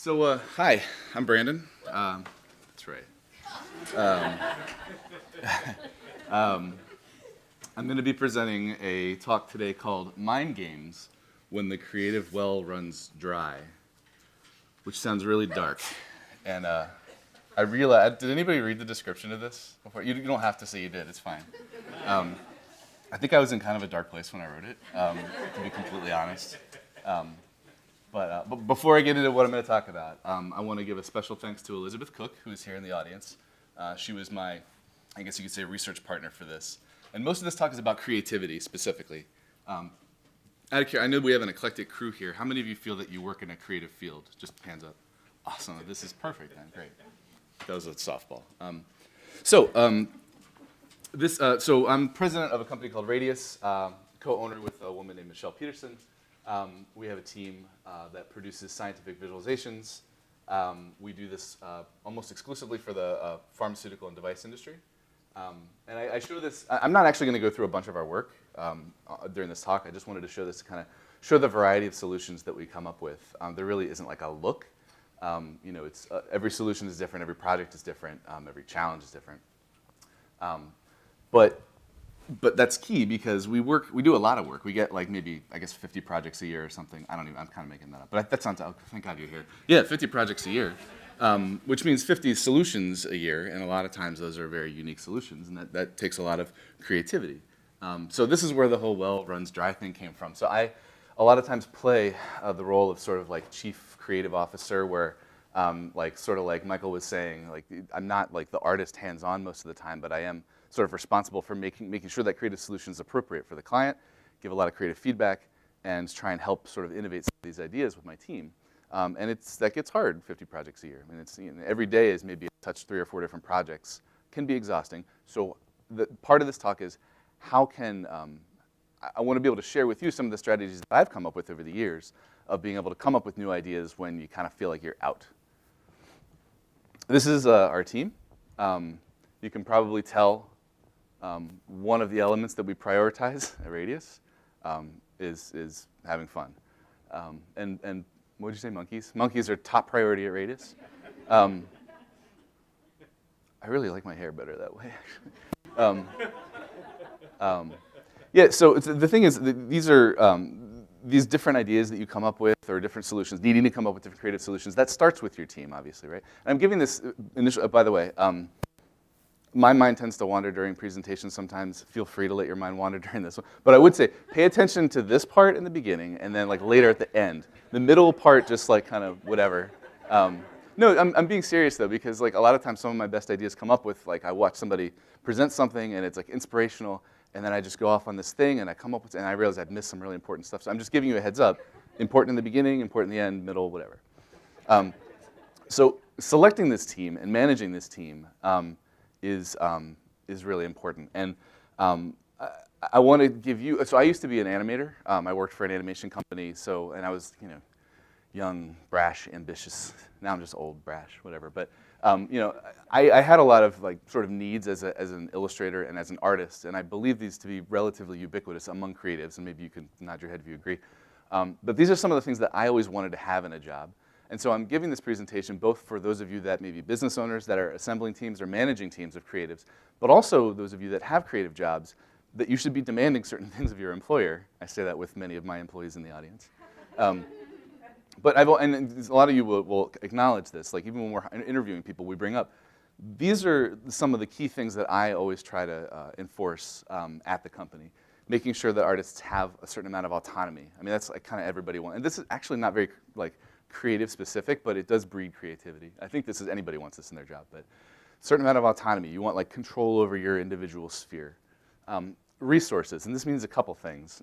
Hi, I'm Brandon. That's right. Um, I'm going to be presenting a talk today called Mind Games When the Creative Well Runs Dry, which sounds really dark. And I realized, did anybody read the description of this before? You don't have to say you did, it's fine. I think I was in kind of a dark place when I wrote it, to be completely honest. But before I get into what I'm going to talk about, I want to give a special thanks to Elizabeth Cook, who is here in the audience. She was my, I guess you could say, research partner for this. And most of this talk is about creativity, specifically. I know we have an eclectic crew here. How many of you feel that you work in a creative field? Just hands up. Awesome. This is perfect, then. Great. That was a softball. So I'm president of a company called Radius, co-owner with a woman named Michelle Peterson. We have a team that produces scientific visualizations. We do this almost exclusively for the pharmaceutical and device industry. And I show this, I'm not actually going to go through a bunch of our work during this talk. I just wanted to show this to kind of show the variety of solutions that we come up with. There really isn't like a look. It's every solution is different, every project is different, every challenge is different. But that's key because we do a lot of work. We get like maybe, I guess, 50 projects a year or something. I'm kind of making that up. But that sounds, thank God you're here. Yeah, 50 projects a year, which means 50 solutions a year. And a lot of times those are very unique solutions. And that takes a lot of creativity. So this is where the whole well runs dry thing came from. So I, a lot of times, play the role of sort of like chief creative officer where, sort of like Michael was saying, like I'm not like the artist hands-on most of the time, but I am sort of responsible for making sure that creative solution is appropriate for the client, give a lot of creative feedback, and try and help sort of innovate some of these ideas with my team. And that gets hard, 50 projects a year. I mean, every day is maybe touch 3 or 4 different projects. Can be exhausting. So part of this talk is how can, I want to be able to share with you some of the strategies that I've come up with over the years of being able to come up with new ideas when you kind of feel like you're out. This is our team. You can probably tell one of the elements that we prioritize at Radius is having fun. And what did you say, monkeys? Monkeys are top priority at Radius. I really like my hair better that way, actually. Yeah, so the thing is, these are these different ideas that you come up with, or different solutions, needing to come up with different creative solutions. That starts with your team, obviously, right? And I'm giving this initial, by the way, my mind tends to wander during presentations sometimes. Feel free to let your mind wander during this one. But I would say, pay attention to this part in the beginning, and then like later at the end. The middle part, just like kind of whatever. No, I'm being serious though, because like a lot of times some of my best ideas come up with like I watch somebody present something and it's like inspirational, and then I just go off on this thing and I come up with, and I realize I've missed some really important stuff. So I'm just giving you a heads up. Important in the beginning, important in the end, middle, whatever. So selecting this team and managing this team is really important. And I want to give you, so I used to be an animator. I worked for an animation company, and I was, young, brash, ambitious. Now I'm just old, brash, whatever. But, I had a lot of like sort of needs as an illustrator and as an artist, and I believe these to be relatively ubiquitous among creatives, and maybe you can nod your head if you agree. But these are some of the things that I always wanted to have in a job. And so I'm giving this presentation both for those of you that may be business owners that are assembling teams or managing teams of creatives, but also those of you that have creative jobs, that you should be demanding certain things of your employer. I say that with many of my employees in the audience. But and a lot of you will acknowledge this, like even when we're interviewing people, we bring up, these are some of the key things that I always try to enforce at the company, making sure that artists have a certain amount of autonomy. I mean, that's like kind of everybody wants, and this is actually not very like creative specific, but it does breed creativity. I think this is, anybody wants this in their job, but certain amount of autonomy. You want like control over your individual sphere. Resources, and this means a couple things.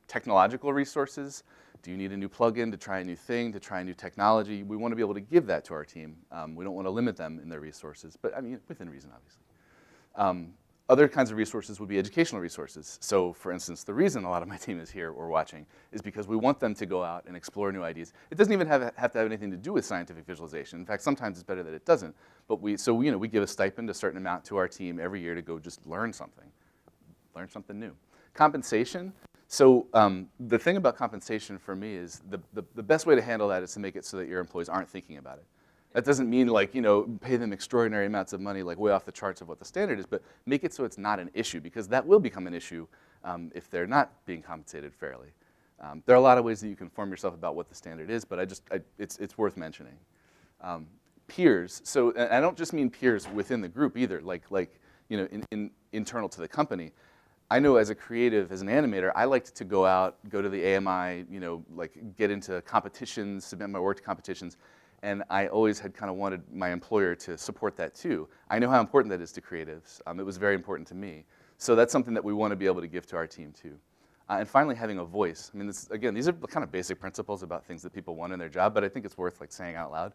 Technological resources. Do you need a new plugin to try a new thing, to try a new technology? We want to be able to give that to our team. We don't want to limit them in their resources, but I mean, within reason, obviously. Other kinds of resources would be educational resources. So for instance, the reason a lot of my team is here or watching is because we want them to go out and explore new ideas. It doesn't even have to have anything to do with scientific visualization. In fact, sometimes it's better that it doesn't. But we give a stipend, a certain amount to our team every year to go just learn something new. Compensation. So the thing about compensation for me is the best way to handle that is to make it so that your employees aren't thinking about it. That doesn't mean like, pay them extraordinary amounts of money, like way off the charts of what the standard is, but make it so it's not an issue, because that will become an issue if they're not being compensated fairly. There are a lot of ways that you can inform yourself about what the standard is, but it's worth mentioning. Peers, so and I don't just mean peers within the group either, like internal to the company. I know as a creative, as an animator, I liked to go out, go to the AMI, like get into competitions, submit my work to competitions, and I always had kind of wanted my employer to support that too. I know how important that is to creatives. It was very important to me. So that's something that we want to be able to give to our team too. And finally, having a voice. I mean, again, these are kind of basic principles about things that people want in their job, but I think it's worth like saying out loud.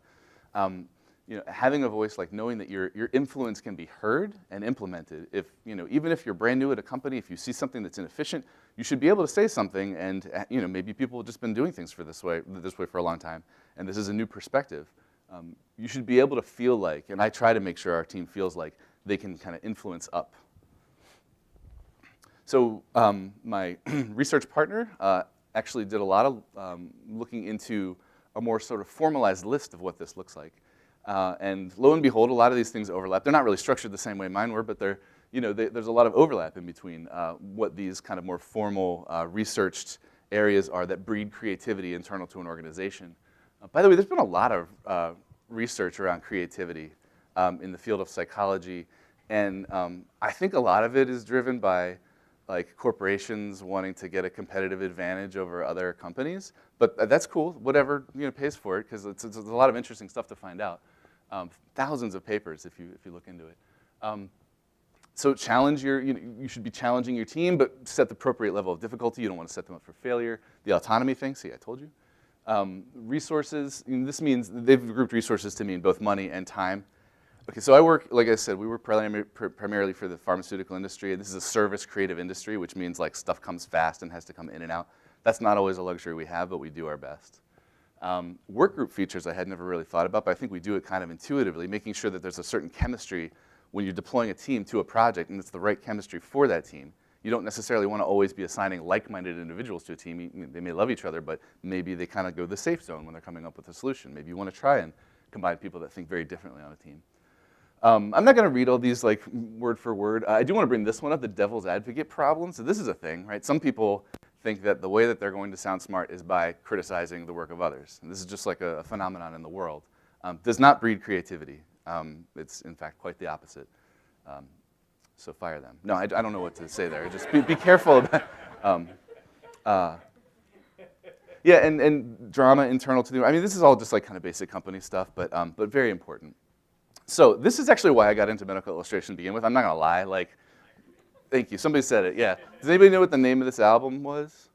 Having a voice, like knowing that your influence can be heard and implemented. If even if you're brand new at a company, if you see something that's inefficient, you should be able to say something. And maybe people have just been doing things this way for a long time, and this is a new perspective. You should be able to feel like, and I try to make sure our team feels like they can kind of influence up. So my research partner actually did a lot of looking into a more sort of formalized list of what this looks like. And lo and behold, a lot of these things overlap. They're not really structured the same way mine were, but there's a lot of overlap in between what these kind of more formal researched areas are that breed creativity internal to an organization. By the way, there's been a lot of research around creativity in the field of psychology, and I think a lot of it is driven by like corporations wanting to get a competitive advantage over other companies. But that's cool, whatever pays for it, because it's a lot of interesting stuff to find out. Thousands of papers if you look into it. So challenge you should be challenging your team, but set the appropriate level of difficulty. You don't want to set them up for failure. The autonomy thing, see, I told you. Resources, this means they've grouped resources to mean both money and time. Okay, so I work, like I said, we work primarily for the pharmaceutical industry. This is a service creative industry, which means like stuff comes fast and has to come in and out. That's not always a luxury we have, but we do our best. Work group features I had never really thought about, but I think we do it kind of intuitively, making sure that there's a certain chemistry when you're deploying a team to a project, and it's the right chemistry for that team. You don't necessarily want to always be assigning like-minded individuals to a team. They may love each other, but maybe they kind of go the safe zone when they're coming up with a solution. Maybe you want to try and combine people that think very differently on a team. I'm not going to read all these like word for word. I do want to bring this one up, the devil's advocate problem. So this is a thing, right? Some people think that the way that they're going to sound smart is by criticizing the work of others. And this is just like a phenomenon in the world. Does not breed creativity. It's, in fact, quite the opposite. So fire them. No, I don't know what to say there. Just be careful about yeah, and drama internal to the, I mean, this is all just like kind of basic company stuff, but very important. So this is actually why I got into medical illustration to begin with. I'm not going to lie. Like, thank you. Somebody said it, yeah. Does anybody know what the name of this album was?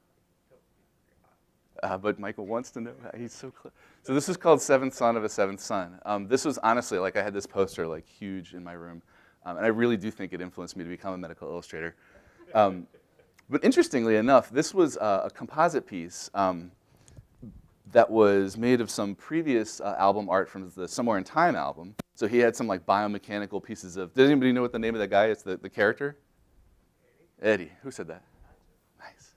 But Michael wants to know. He's so close. So this is called Seventh Son of a Seventh Son. This was honestly, like I had this poster like huge in my room. And I really do think it influenced me to become a medical illustrator. But interestingly enough, this was a composite piece that was made of some previous album art from the Somewhere in Time album. So he had some like biomechanical pieces of, does anybody know what the name of that guy is, the character? Eddie. Who said that? Nice.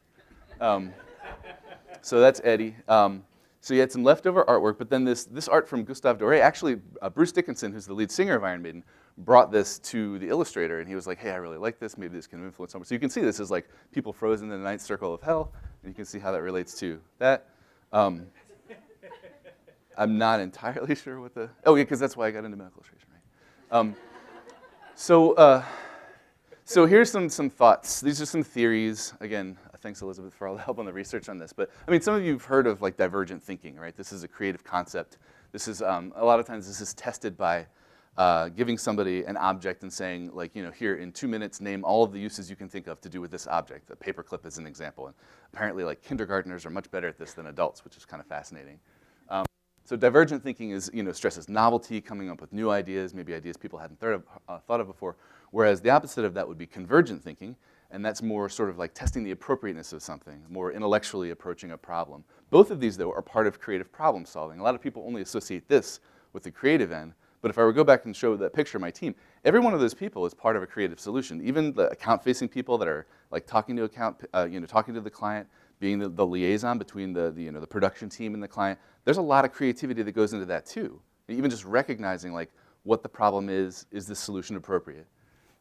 So that's Eddie. So he had some leftover artwork, but then this art from Gustave Doré, actually Bruce Dickinson, who's the lead singer of Iron Maiden, brought this to the illustrator, and he was like, hey, I really like this, maybe this can influence someone. So you can see this is like people frozen in the ninth circle of hell, and you can see how that relates to that. I'm not entirely sure what the, oh yeah, because that's why I got into medical illustration, right? So here's some thoughts. These are some theories. Again, thanks Elizabeth for all the help on the research on this. But I mean, some of you have heard of like divergent thinking, right? This is a creative concept. This is, a lot of times this is tested by giving somebody an object and saying, like, here in 2 minutes, name all of the uses you can think of to do with this object. A paperclip is an example. And apparently, like, kindergartners are much better at this than adults, which is kind of fascinating. So divergent thinking is, stresses novelty, coming up with new ideas, maybe ideas people hadn't thought of before, whereas the opposite of that would be convergent thinking, and that's more sort of like testing the appropriateness of something, more intellectually approaching a problem. Both of these, though, are part of creative problem solving. A lot of people only associate this with the creative end, But if I were to go back and show that picture of my team, every one of those people is part of a creative solution. Even the account-facing people that are like talking to talking to the client, being the liaison between the production team and the client. There's a lot of creativity that goes into that too. Even just recognizing like what the problem is the solution appropriate?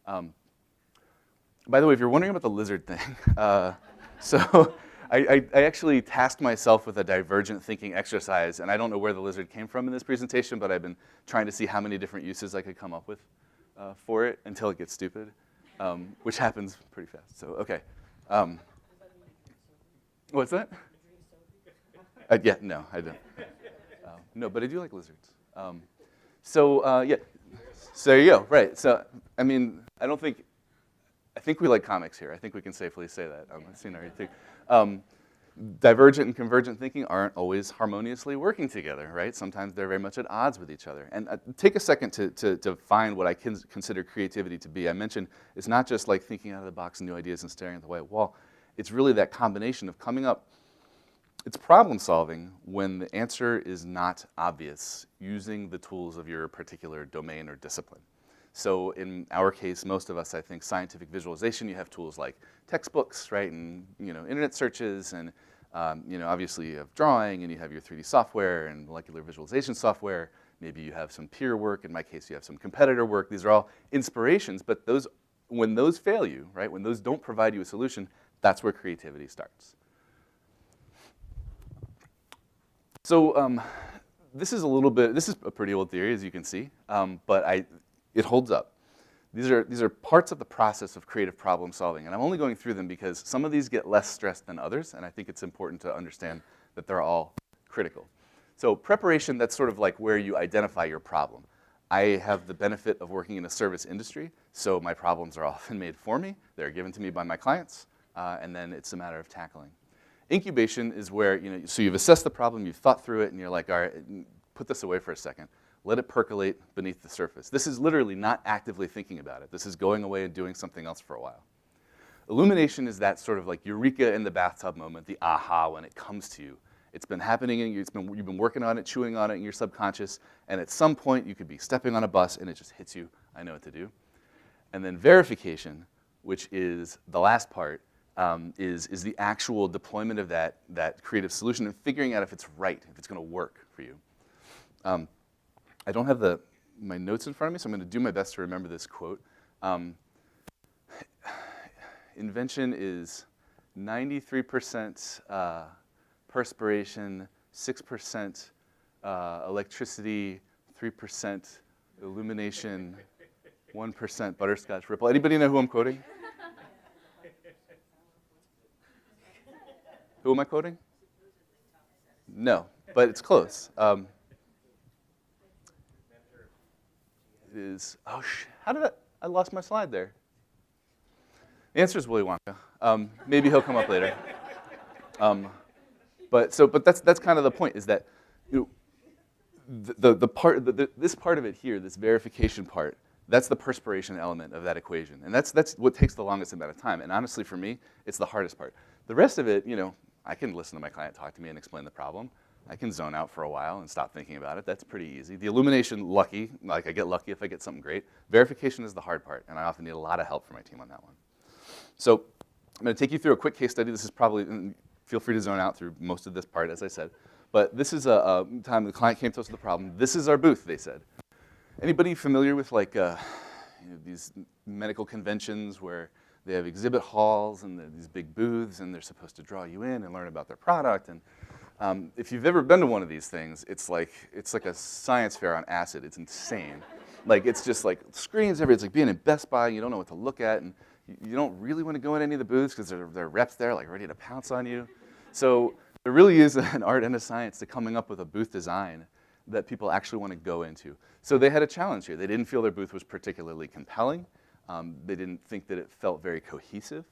By the way, if you're wondering about the lizard thing, so I actually tasked myself with a divergent thinking exercise, and I don't know where the lizard came from in this presentation, but I've been trying to see how many different uses I could come up with for it until it gets stupid, which happens pretty fast. So, okay. What's that? Yeah, no, I don't. No, but I do like lizards. Yeah, so there you go, right. So, I mean, I think we like comics here. I think we can safely say that. I've seen everything. Divergent and convergent thinking aren't always harmoniously working together, right? Sometimes they're very much at odds with each other. And take a second to find what I consider creativity to be. I mentioned it's not just like thinking out of the box and new ideas and staring at the white wall. It's really that combination of coming up. It's problem solving when the answer is not obvious, using the tools of your particular domain or discipline. So in our case, most of us, I think, scientific visualization, you have tools like textbooks, right, and internet searches, and obviously you have drawing, and you have your 3D software and molecular visualization software. Maybe you have some peer work. In my case, you have some competitor work. These are all inspirations, but when those fail you, right, when those don't provide you a solution, that's where creativity starts. So this is a pretty old theory, as you can see, but it holds up. These are parts of the process of creative problem solving, and I'm only going through them because some of these get less stressed than others, and I think it's important to understand that they're all critical. So preparation, that's sort of like where you identify your problem. I have the benefit of working in a service industry, so my problems are often made for me. They're given to me by my clients, and then it's a matter of tackling. Incubation is where, so you've assessed the problem, you've thought through it, and you're like, all right, put this away for a second. Let it percolate beneath the surface. This is literally not actively thinking about it. This is going away and doing something else for a while. Illumination is that sort of like eureka in the bathtub moment, the aha when it comes to you. It's been happening, and you've been working on it, chewing on it in your subconscious, and at some point you could be stepping on a bus and it just hits you, I know what to do. And then verification, which is the last part, is the actual deployment of that creative solution and figuring out if it's right, if it's going to work for you. I don't have my notes in front of me, so I'm going to do my best to remember this quote. Invention is 93% perspiration, 6% electricity, 3% illumination, 1% butterscotch ripple. Anybody know who I'm quoting? Who am I quoting? No, but it's close. It is, I lost my slide there. The answer is Willy Wonka. Maybe he'll come up later. But that's kind of the point, is that this part of it here, this verification part, that's the perspiration element of that equation. And that's what takes the longest amount of time. And honestly, for me, it's the hardest part. The rest of it, I can listen to my client talk to me and explain the problem. I can zone out for a while and stop thinking about it. That's pretty easy. The illumination, I get lucky if I get something great. Verification is the hard part, and I often need a lot of help from my team on that one. So I'm going to take you through a quick case study. This is probably, feel free to zone out through most of this part, as I said. But this is a time the client came to us with a problem. This is our booth, they said. Anybody familiar with these medical conventions where they have exhibit halls and these big booths, and they're supposed to draw you in and learn about their product? And if you've ever been to one of these things, it's like a science fair on acid. It's insane. It's just like screens everywhere. It's like being in Best Buy, and you don't know what to look at, and you don't really want to go in any of the booths because there are reps there ready to pounce on you. So there really is an art and a science to coming up with a booth design that people actually want to go into. So they had a challenge here. They didn't feel their booth was particularly compelling. They didn't think that it felt very cohesive.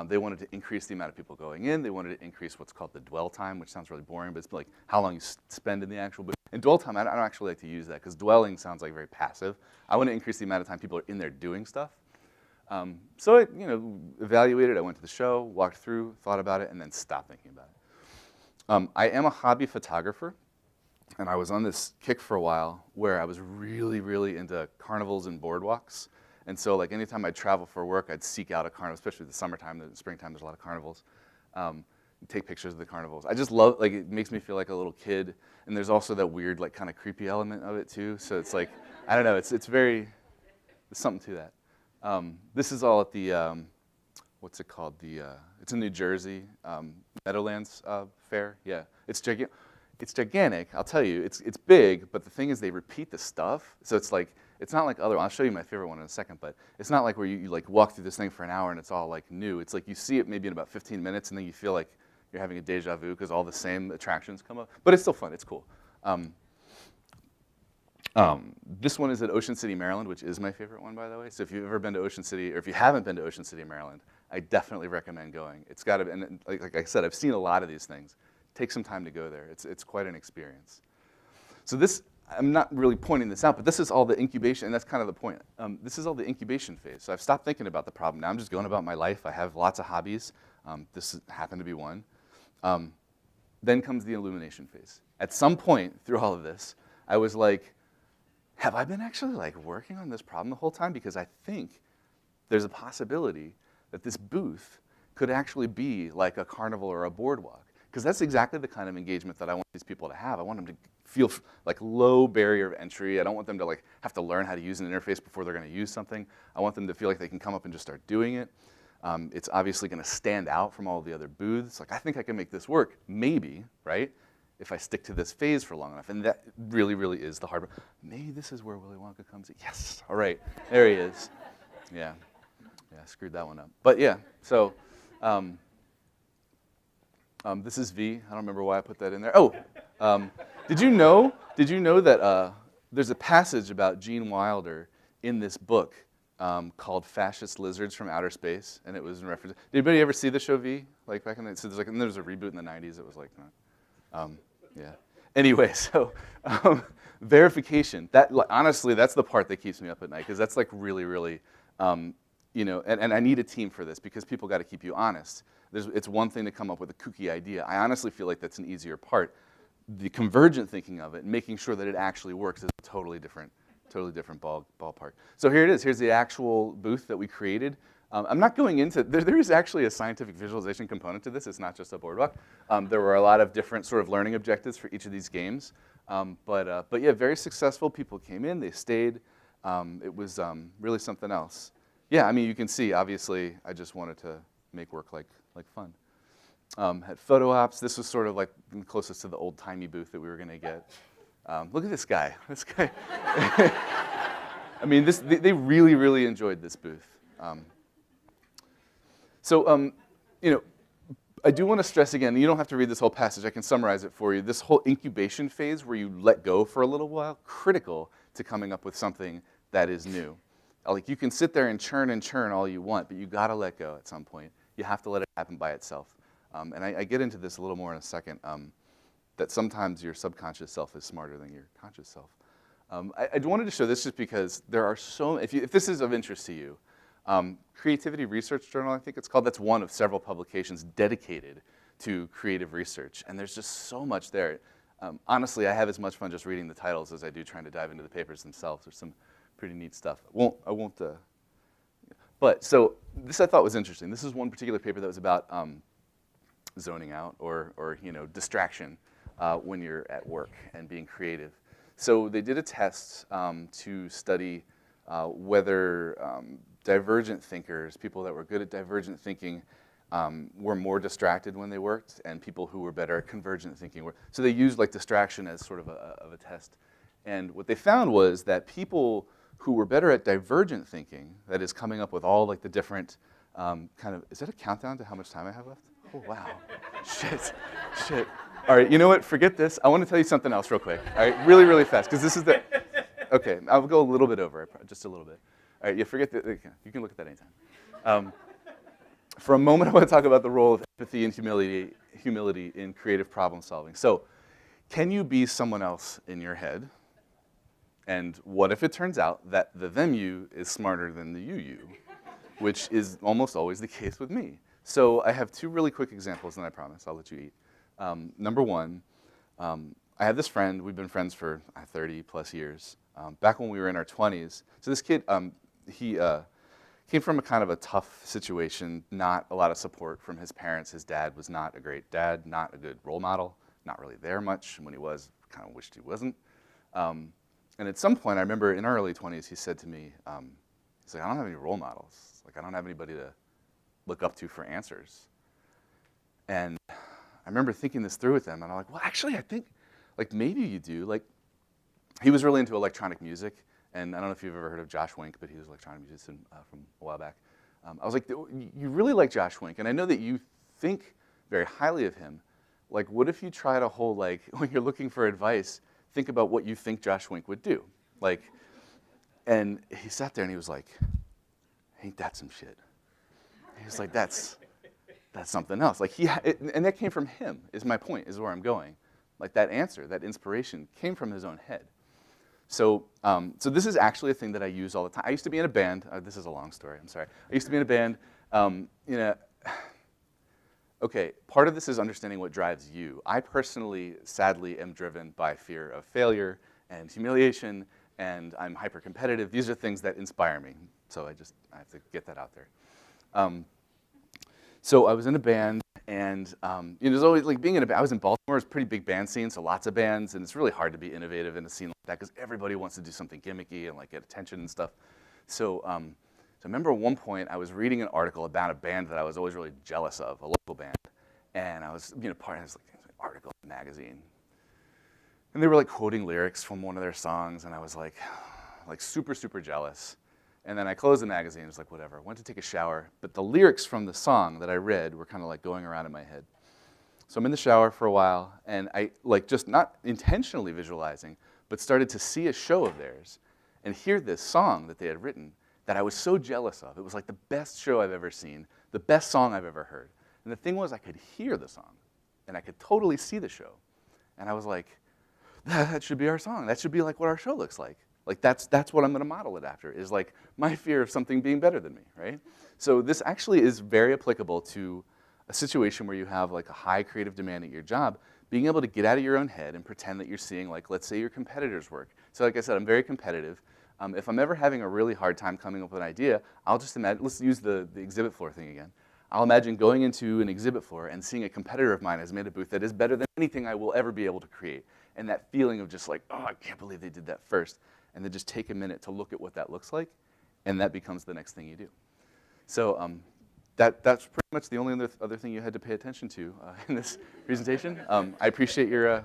They wanted to increase the amount of people going in. They wanted to increase what's called the dwell time, which sounds really boring, but it's like how long you spend in the actual booth. And dwell time, I don't actually like to use that because dwelling sounds like very passive. I want to increase the amount of time people are in there doing stuff. So I evaluated. I went to the show, walked through, thought about it, and then stopped thinking about it. I am a hobby photographer. And I was on this kick for a while where I was really, really into carnivals and boardwalks. And so like anytime I'd travel for work, I'd seek out a carnival, especially the summertime, the springtime, there's a lot of carnivals. Take pictures of the carnivals. I just love, like, it makes me feel like a little kid. And there's also that weird, like, kind of creepy element of it too. So it's like, I don't know, it's very, there's something to that. This is all at the, what's it called? It's in New Jersey, Meadowlands Fair. Yeah, it's gigantic. It's gigantic, I'll tell you. It's big, but the thing is they repeat the stuff. So it's like, it's not like other, I'll show you my favorite one in a second, but it's not like where you like walk through this thing for an hour and it's all like new. It's like you see it maybe in about 15 minutes and then you feel like you're having a deja vu because all the same attractions come up. But it's still fun, it's cool. This one is at Ocean City, Maryland, which is my favorite one, by the way. So if you've ever been to Ocean City, or if you haven't been to Ocean City, Maryland, I definitely recommend going. It's got to, and like I said, I've seen a lot of these things. Take some time to go there. It's quite an experience. So this, I'm not really pointing this out, but this is all the incubation, and that's kind of the point. This is all the incubation phase. So I've stopped thinking about the problem. Now I'm just going about my life. I have lots of hobbies. This happened to be one. Then comes the illumination phase. At some point through all of this, I was like, have I been actually like working on this problem the whole time? Because I think there's a possibility that this booth could actually be like a carnival or a boardwalk. Because that's exactly the kind of engagement that I want these people to have. I want them to feel like low barrier of entry. I don't want them to like have to learn how to use an interface before they're going to use something. I want them to feel like they can come up and just start doing it. It's obviously going to stand out from all the other booths. Like, I think I can make this work, maybe, right? If I stick to this phase for long enough. And that really, really is the hard part. Maybe this is where Willy Wonka comes in. Yes, all right, there he is. Yeah, I screwed that one up. But yeah, so this is V. I don't remember why I put that in there. Oh, did you know that there's a passage about Gene Wilder in this book called Fascist Lizards from Outer Space, and it was in reference. Did anybody ever see the show V? Like back in the, so there's like, and there was a reboot in the 90s. It was like, yeah. Anyway, so verification. That honestly, that's the part that keeps me up at night because that's like really, really, you know. And I need a team for this because people got to keep you honest. It's one thing to come up with a kooky idea. I honestly feel like that's an easier part. The convergent thinking of it, making sure that it actually works, is a totally different ballpark. So here it is. Here's the actual booth that we created. I'm not going into, there is actually a scientific visualization component to this. It's not just a boardwalk. There were a lot of different sort of learning objectives for each of these games. But yeah, very successful. People came in, they stayed. It was really something else. Yeah, I mean, you can see, obviously, I just wanted to make work like fun. Had photo ops. This was sort of like the closest to the old-timey booth that we were going to get. Look at this guy. This guy. I mean, they really, really enjoyed this booth. So, you know, I do want to stress again, you don't have to read this whole passage. I can summarize it for you. This whole incubation phase where you let go for a little while, critical to coming up with something that is new. Like, you can sit there and churn all you want, but you got to let go at some point. You have to let it happen by itself. And I get into this a little more in a second, that sometimes your subconscious self is smarter than your conscious self. I wanted to show this just because there are so, if this is of interest to you, Creativity Research Journal, I think it's called, that's one of several publications dedicated to creative research. And there's just so much there. Honestly, I have as much fun just reading the titles as I do trying to dive into the papers themselves. There's some pretty neat stuff. I won't. But so this I thought was interesting. This is one particular paper that was about zoning out or you know, distraction when you're at work and being creative. So they did a test to study whether divergent thinkers, people that were good at divergent thinking, were more distracted when they worked, and people who were better at convergent thinking were. So they used like distraction as sort of a test. And what they found was that people who were better at divergent thinking, that is coming up with all like the different kind of, is that a countdown to how much time I have left? Oh, wow. Shit. All right, you know what? Forget this. I want to tell you something else real quick. All right, really, really fast, because this is the, okay, I'll go a little bit over, just a little bit. All right, you forget that, you can look at that anytime. For a moment, I want to talk about the role of empathy and humility in creative problem solving. So, can you be someone else in your head? And what if it turns out that the them you is smarter than the you, which is almost always the case with me. So I have two really quick examples, and I promise I'll let you eat. Number one, I have this friend, we've been friends for 30 plus years, back when we were in our 20s. So this kid, he came from a kind of a tough situation, not a lot of support from his parents. His dad was not a great dad, not a good role model, not really there much. When he was, kind of wished he wasn't. And at some point, I remember in our early 20s, he said to me, he's like, I don't have any role models. Like, I don't have anybody to look up to for answers. And I remember thinking this through with him, and I'm like, well, actually, I think, like, maybe you do. Like, he was really into electronic music, and I don't know if you've ever heard of Josh Wink, but he was an electronic musician from a while back. I was like, you really like Josh Wink, and I know that you think very highly of him. Like, what if you tried a whole, like, when you're looking for advice, think about what you think Josh Wink would do. Like, and he sat there and he was like, ain't that some shit? He was like, that's something else. Like, and that came from him, is my point, is where I'm going. Like, that answer, that inspiration came from his own head. So, so this is actually a thing that I use all the time. I used to be in a band. This is a long story, I'm sorry. I used to be in a band. Okay, part of this is understanding what drives you. I personally, sadly, am driven by fear of failure and humiliation, and I'm hyper-competitive. These are things that inspire me. So I have to get that out there. So I was in a band, and there's always, like, being in a band. I was in Baltimore. It's a pretty big band scene, so lots of bands, and it's really hard to be innovative in a scene like that because everybody wants to do something gimmicky and, like, get attention and stuff. So, so I remember at one point I was reading an article about a band that I was always really jealous of, a local band, and I was part of this, like, article in a magazine, and they were, like, quoting lyrics from one of their songs, and I was like super, super jealous. And then I closed the magazine, it was like, whatever. I went to take a shower, but the lyrics from the song that I read were kind of like going around in my head. So I'm in the shower for a while, and I, like, just not intentionally visualizing, but started to see a show of theirs and hear this song that they had written that I was so jealous of. It was like the best show I've ever seen, the best song I've ever heard. And the thing was, I could hear the song, and I could totally see the show. And I was like, that should be our song. That should be like what our show looks like. Like, that's what I'm going to model it after, is like my fear of something being better than me, right? So this actually is very applicable to a situation where you have, like, a high creative demand at your job, being able to get out of your own head and pretend that you're seeing, like, let's say your competitors' work. So like I said, I'm very competitive. If I'm ever having a really hard time coming up with an idea, I'll just imagine, let's use the exhibit floor thing again. I'll imagine going into an exhibit floor and seeing a competitor of mine has made a booth that is better than anything I will ever be able to create. And that feeling of just like, oh, I can't believe they did that first. And then just take a minute to look at what that looks like, and that becomes the next thing you do. So that's pretty much the only other thing you had to pay attention to in this presentation. I appreciate your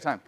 time.